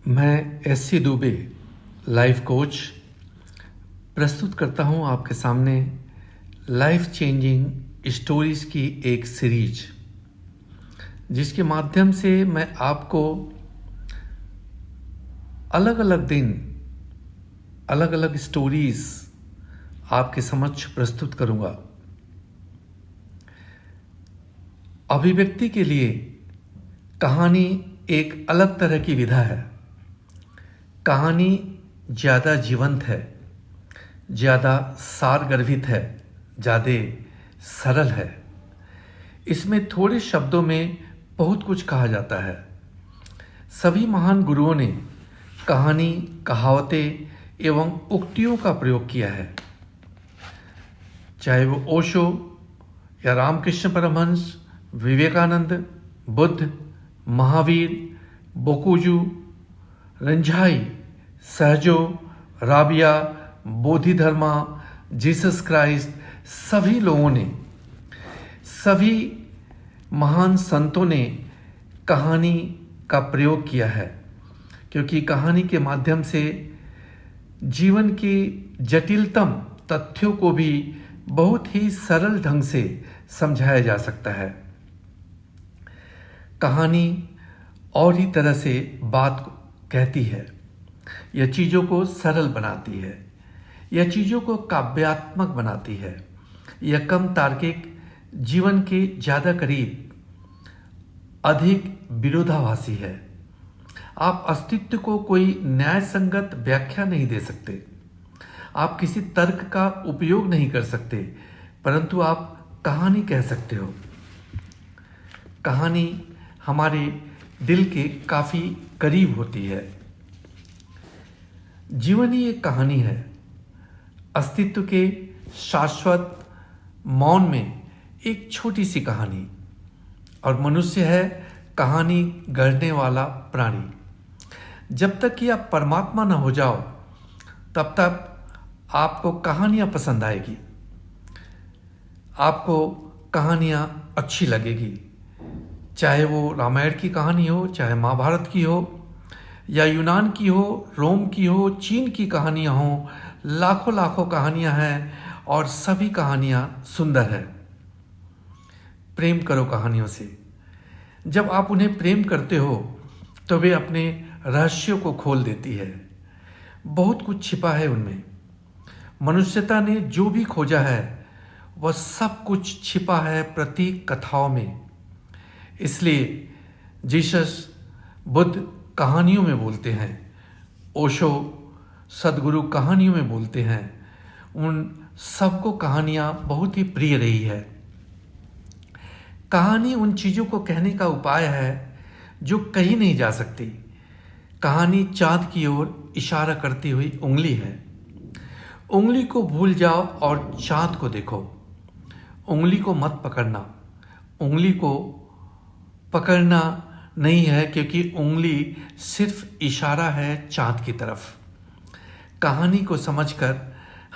मैं SC Dubey life coach प्रस्तुत करता हूं आपके सामने लाइफ चेंजिंग स्टोरीज की एक सीरीज, जिसके माध्यम से मैं आपको अलग अलग दिन अलग अलग स्टोरीज आपके समक्ष प्रस्तुत करूंगा। अभिव्यक्ति के लिए कहानी एक अलग तरह की विधा है। कहानी ज़्यादा जीवंत है, ज़्यादा सारगर्भित है, ज़्यादा सरल है। इसमें थोड़े शब्दों में बहुत कुछ कहा जाता है। सभी महान गुरुओं ने कहानी, कहावतें एवं उक्तियों का प्रयोग किया है। चाहे वो ओशो या रामकृष्ण परमहंस, विवेकानंद, बुद्ध, महावीर, बोकुजू, रंझाई, सहजो, राबिया, बोधिधर्मा, जीसस क्राइस्ट, सभी लोगों ने, सभी महान संतों ने कहानी का प्रयोग किया है, क्योंकि कहानी के माध्यम से जीवन की जटिलतम तथ्यों को भी बहुत ही सरल ढंग से समझाया जा सकता है। कहानी और ही तरह से बात कहती है। यह चीज़ों को सरल बनाती है, यह चीज़ों को काव्यात्मक बनाती है, यह कम तार्किक, जीवन के ज़्यादा करीब, अधिक विरोधाभासी है। आप अस्तित्व को कोई न्याय संगत व्याख्या नहीं दे सकते, आप किसी तर्क का उपयोग नहीं कर सकते, परंतु आप कहानी कह सकते हो। कहानी हमारे दिल के काफ़ी करीब होती है। जीवन ही एक कहानी है। अस्तित्व के शाश्वत मौन में एक छोटी सी कहानी, और मनुष्य है कहानी गढ़ने वाला प्राणी। जब तक कि आप परमात्मा न हो जाओ, तब तक आपको कहानियाँ पसंद आएगी, आपको कहानियाँ अच्छी लगेगी। चाहे वो रामायण की कहानी हो, चाहे महाभारत की हो, या यूनान की हो, रोम की हो, चीन की कहानियाँ हो, लाखों लाखों कहानियाँ हैं और सभी कहानियाँ सुंदर है। प्रेम करो कहानियों से। जब आप उन्हें प्रेम करते हो तो वे अपने रहस्यों को खोल देती है। बहुत कुछ छिपा है उनमें। मनुष्यता ने जो भी खोजा है वह सब कुछ छिपा है प्रतीक कथाओं में। इसलिए जीसस, बुद्ध कहानियों में बोलते हैं, ओशो सदगुरु कहानियों में बोलते हैं। उन सबको कहानियाँ बहुत ही प्रिय रही है। कहानी उन चीज़ों को कहने का उपाय है जो कहीं नहीं जा सकती। कहानी चाँद की ओर इशारा करती हुई उंगली है। उंगली को भूल जाओ और चाँद को देखो। उंगली को मत पकड़ना। उंगली को पकड़ना नहीं है, क्योंकि उंगली सिर्फ इशारा है चाँद की तरफ। कहानी को समझकर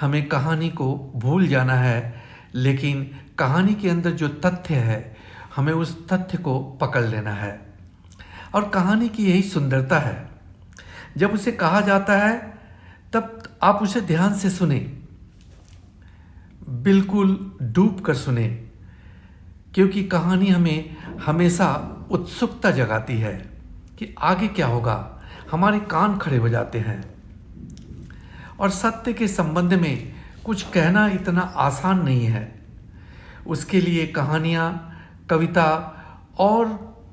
हमें कहानी को भूल जाना है, लेकिन कहानी के अंदर जो तथ्य है हमें उस तथ्य को पकड़ लेना है। और कहानी की यही सुंदरता है। जब उसे कहा जाता है तब आप उसे ध्यान से सुने, बिल्कुल डूब कर सुने, क्योंकि कहानी हमें हमेशा उत्सुकता जगाती है कि आगे क्या होगा। हमारे कान खड़े हो जाते हैं। और सत्य के संबंध में कुछ कहना इतना आसान नहीं है। उसके लिए कहानियाँ, कविता और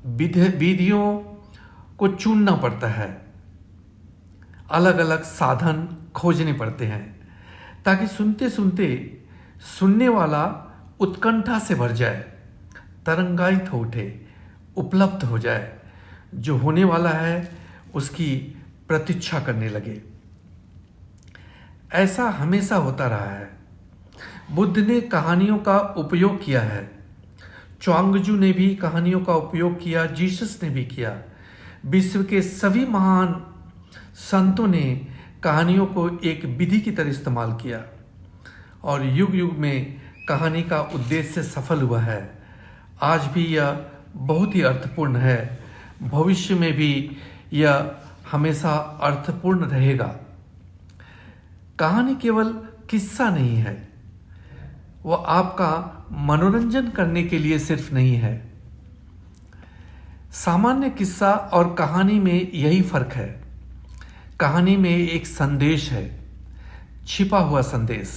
विधियों को चुनना पड़ता है। अलग अलग साधन खोजने पड़ते हैं, ताकि सुनते सुनते सुनने वाला उत्कंठा से भर जाए, तरंगायित हो उठे, उपलब्ध हो जाए, जो होने वाला है उसकी प्रतीक्षा करने लगे। ऐसा हमेशा होता रहा है। बुद्ध ने कहानियों का उपयोग किया है, च्वांगजू ने भी कहानियों का उपयोग किया, जीसस ने भी किया। विश्व के सभी महान संतों ने कहानियों को एक विधि की तरह इस्तेमाल किया, और युग युग में कहानी का उद्देश्य सफल हुआ है। आज भी यह बहुत ही अर्थपूर्ण है। भविष्य में भी यह हमेशा अर्थपूर्ण रहेगा। कहानी केवल किस्सा नहीं है, वह आपका मनोरंजन करने के लिए सिर्फ नहीं है। सामान्य किस्सा और कहानी में यही फर्क है। कहानी में एक संदेश है, छिपा हुआ संदेश।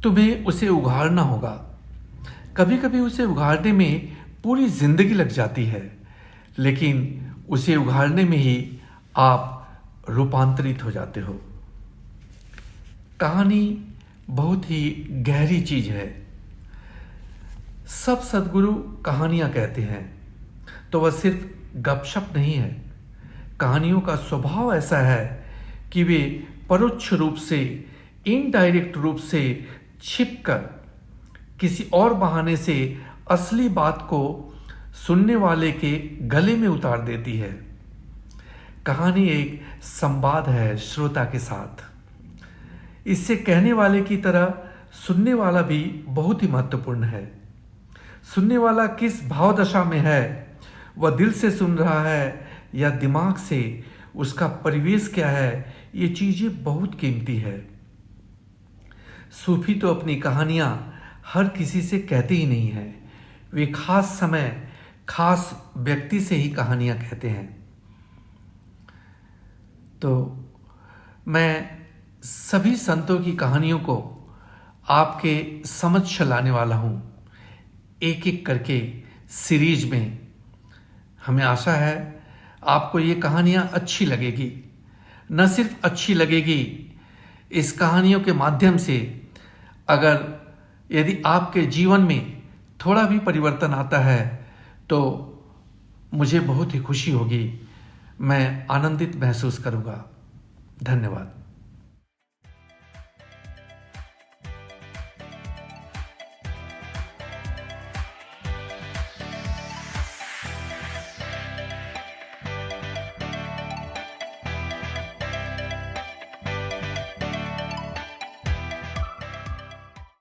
तुम्हें उसे उघाड़ना होगा। कभी कभी उसे उघाड़ने में पूरी जिंदगी लग जाती है, लेकिन उसे उघाड़ने में ही आप रूपांतरित हो जाते हो। कहानी बहुत ही गहरी चीज है। सब सद्गुरु कहानियां कहते हैं तो वह सिर्फ गपशप नहीं है। कहानियों का स्वभाव ऐसा है कि वे परोक्ष रूप से, इनडायरेक्ट रूप से छिपकर किसी और बहाने से असली बात को सुनने वाले के गले में उतार देती है। कहानी एक संवाद है श्रोता के साथ। इससे कहने वाले की तरह सुनने वाला भी बहुत ही महत्वपूर्ण है। सुनने वाला किस भाव दशा में है, वह दिल से सुन रहा है या दिमाग से, उसका परिवेश क्या है, ये चीजें बहुत कीमती है। सूफी तो अपनी कहानियां हर किसी से कहते ही नहीं है। वे खास समय, खास व्यक्ति से ही कहानियां कहते हैं। तो मैं सभी संतों की कहानियों को आपके समक्ष लाने वाला हूं, एक एक करके सीरीज में। हमें आशा है आपको ये कहानियां अच्छी लगेगी। न सिर्फ अच्छी लगेगी, इस कहानियों के माध्यम से अगर यदि आपके जीवन में थोड़ा भी परिवर्तन आता है तो मुझे बहुत ही खुशी होगी, मैं आनंदित महसूस करूंगा। धन्यवाद।